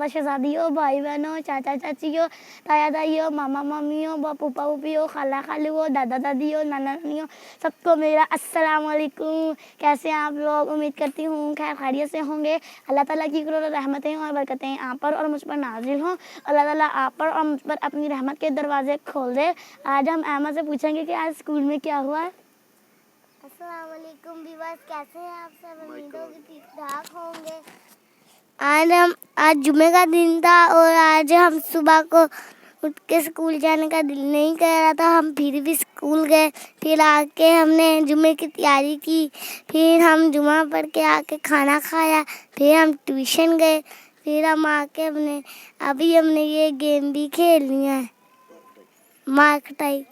शहज़ादियों, भाई बहनों, चाचा चाचियों, ताया ताइयों, मामा मामियों, फूफा फूफियों, खाला खालुओं, दादा दादियों, नाना नानियों, सबको मेरा अस्सलाम वालेकुम। कैसे हैं आप लोग? उम्मीद करती हूँ खैर खैरियत से होंगे। अल्लाह ताला की करोड़ों रहमतें और बरकतें आप पर और मुझ पर नाज़िल हों। अल्लाह ताला आप पर और मुझ पर अपनी रहमत के दरवाजे खोल दे। आज हम अहमद से पूछेंगे कि आज स्कूल में क्या हुआ है। अस्सलाम वालेकुम व्यूअर्स, कैसे हैं आप सब? उम्मीद होगी ठीक ठाक होंगे। आज जुमे का दिन था और आज हम सुबह को उठ के स्कूल जाने का दिल नहीं कर रहा था। हम फिर भी स्कूल गए। फिर आके हमने जुमे की तैयारी की। फिर हम जुमा पढ़ के आके खाना खाया। फिर हम ट्यूशन गए। फिर हम आके हमने ये गेम भी खेल लिया है, मार्कटाई।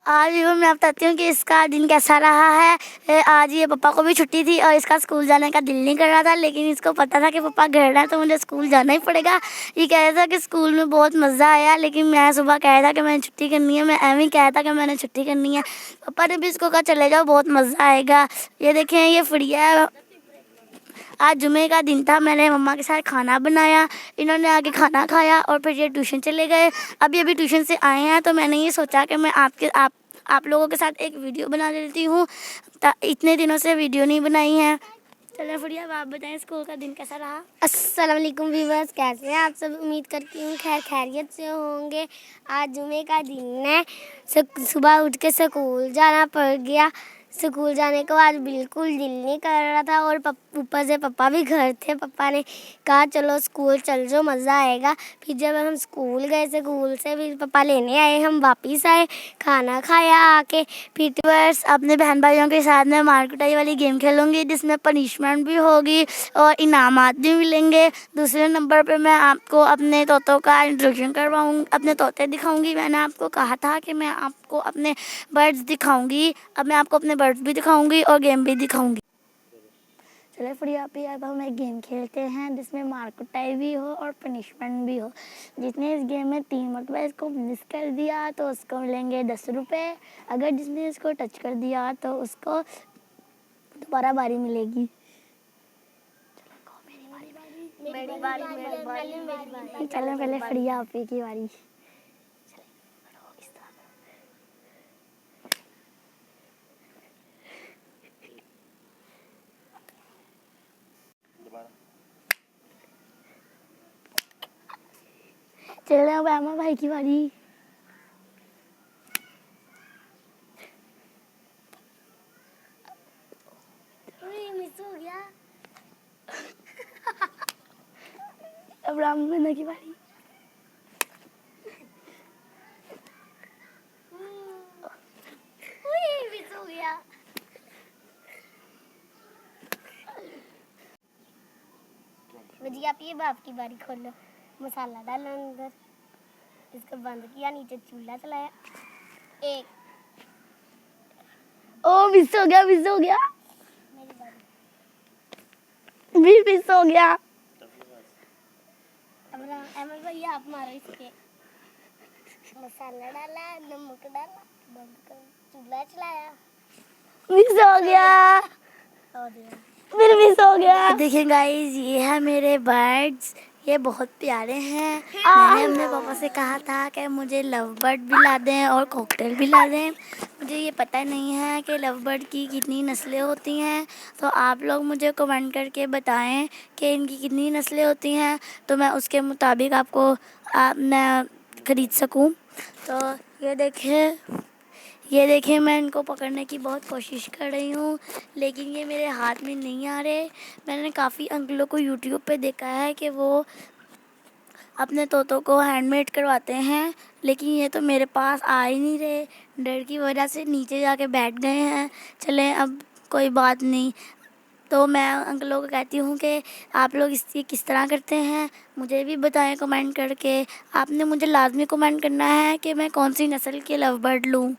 आज मैं बताती हूँ कि इसका दिन कैसा रहा है। आज ये पापा को भी छुट्टी थी और इसका स्कूल जाने का दिल नहीं कर रहा था, लेकिन इसको पता था कि पापा घर है तो मुझे स्कूल जाना ही पड़ेगा। ये कह रहा था कि स्कूल में बहुत मज़ा आया, लेकिन मैं सुबह कह रहा था कि मैंने छुट्टी करनी है। मैं एवं कह रहा था कि मैंने छुट्टी करनी है। पापा ने भी इसको कहा चले जाओ, बहुत मज़ा आएगा। ये देखें, ये फ्रिया है। आज जुमे का दिन था, मैंने मम्मा के साथ खाना बनाया, इन्होंने आके खाना खाया और फिर ये ट्यूशन चले गए। अभी ट्यूशन से आए हैं तो मैंने ये सोचा कि मैं आप लोगों के साथ एक वीडियो बना लेती हूँ। इतने दिनों से वीडियो नहीं बनाई है। चलो फ्रिया, अब आप बताएं स्कूल का दिन कैसा रहा। अस्सलाम वालेकुम व्यूअर्स, कैसे हैं आप सब? उम्मीद करती हूँ खैर खैरियत से होंगे। आज जुमे का दिन है। सुबह उठ के स्कूल जाना पड़ गया। स्कूल जाने को आज बिल्कुल दिल नहीं कर रहा था और ऊपर से पापा भी घर थे। पापा ने कहा चलो स्कूल चल जाओ, मज़ा आएगा। फिर जब हम स्कूल गए, स्कूल से फिर पापा लेने आए, हम वापस आए, खाना खाया आके। फिर व्यूअर्स, अपने बहन भाइयों के साथ में मार्केटाई वाली गेम खेलूंगी, जिसमें पनिशमेंट भी होगी और इनामात भी मिलेंगे। दूसरे नंबर पे मैं आपको अपने तोतों का इंट्रोडक्शन करवाऊँगी, अपने तोते दिखाऊंगी। मैंने आपको कहा था कि मैं आपको अपने बर्ड्स दिखाऊंगी। अब मैं आपको अपने बर्ड्स भी दिखाऊंगी और गेम भी दिखाऊंगी। चले फ्रिया पे अब हम एक गेम खेलते हैं जिसमें मार्केटाई भी हो और पनिशमेंट भी हो। जिसने इस गेम में 3 मरतबा इसको मिस कर दिया तो उसको मिलेंगे 10 रुपये। अगर जिसने इसको टच कर दिया तो उसको दोबारा बारी मिलेगी। मेरी बारी। चलो पहले फ्रिया आपी की बारी। चलो अब अहमद भाई की बारी। मिस हो गया। अब रामबन्ना की बारी। मिस हो गया। जी आप ये बाप की बारी खोलो। मसाला डालो अंदर, इसको बंद किया, नीचे चूल्हा चलाया। एक ओ मिस हो गया, मिस हो गया, मेरी बारी। भी मिस हो गया। अब अहमद भैया आप मारो इसके। मसाला डाला, नमक डाला, बंद कर, चूल्हा चलाया, मिस हो गया, और दिया। फिर मिस हो गया। देखिए गाइस, ये है मेरे बर्ड्स। ये बहुत प्यारे हैं। मैंने अपने पापा से कहा था कि मुझे लव बर्ड भी ला दें और कॉकटेल भी ला दें। मुझे ये पता नहीं है कि लव बर्ड की कितनी नस्लें होती हैं, तो आप लोग मुझे कमेंट करके बताएं कि इनकी कितनी नस्लें होती हैं, तो मैं उसके मुताबिक आपको मैं ख़रीद सकूं। तो ये देखें, मैं इनको पकड़ने की बहुत कोशिश कर रही हूँ, लेकिन ये मेरे हाथ में नहीं आ रहे। मैंने काफ़ी अंकलों को यूट्यूब पे देखा है कि वो अपने तोतों को हैंडमेड करवाते हैं, लेकिन ये तो मेरे पास आ ही नहीं रहे। डर की वजह से नीचे जाके बैठ गए हैं। चलें, अब कोई बात नहीं। तो मैं अंकलों को कहती हूँ कि आप लोग इसकी किस तरह करते हैं, मुझे भी बताएं कमेंट करके। आपने मुझे लाजमी कमेंट करना है कि मैं कौन सी नस्ल के लव बर्ड लूँ।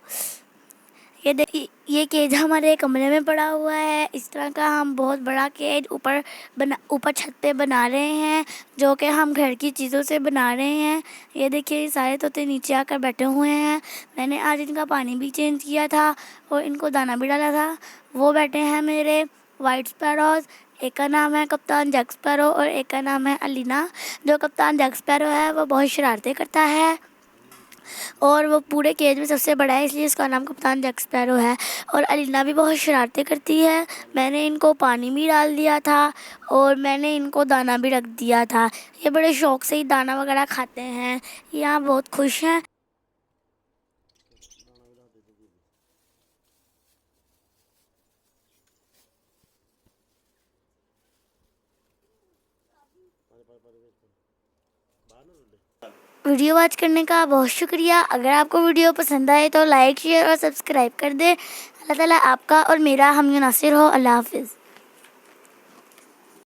ये केज हमारे कमरे में पड़ा हुआ है। इस तरह का हम बहुत बड़ा केज ऊपर छत पे बना रहे हैं, जो कि हम घर की चीज़ों से बना रहे हैं। ये देखिए, सारे तोते नीचे आकर बैठे हुए हैं। मैंने आज इनका पानी भी चेंज किया था और इनको दाना भी डाला था। वो बैठे हैं मेरे वाइट स्पैरोज़। एक का नाम है कप्तान जैक स्पैरो और एक का नाम है अलीना। जो कप्तान जैक स्पैरो है वो बहुत शरारतें करता है और वो पूरे केज में सबसे बड़ा है, इसलिए इसका नाम कप्तान जैक स्पैरो है। और अलीना भी बहुत शरारतें करती है। मैंने इनको पानी भी डाल दिया था और मैंने इनको दाना भी रख दिया था। ये बड़े शौक से ही दाना वगैरह खाते हैं। ये यहाँ बहुत खुश हैं। वीडियो वॉच करने का बहुत शुक्रिया। अगर आपको वीडियो पसंद आए तो लाइक शेयर और सब्सक्राइब कर दे। अल्लाह ताला आपका और मेरा हम नासिर हो। अल्लाह हाफिज़।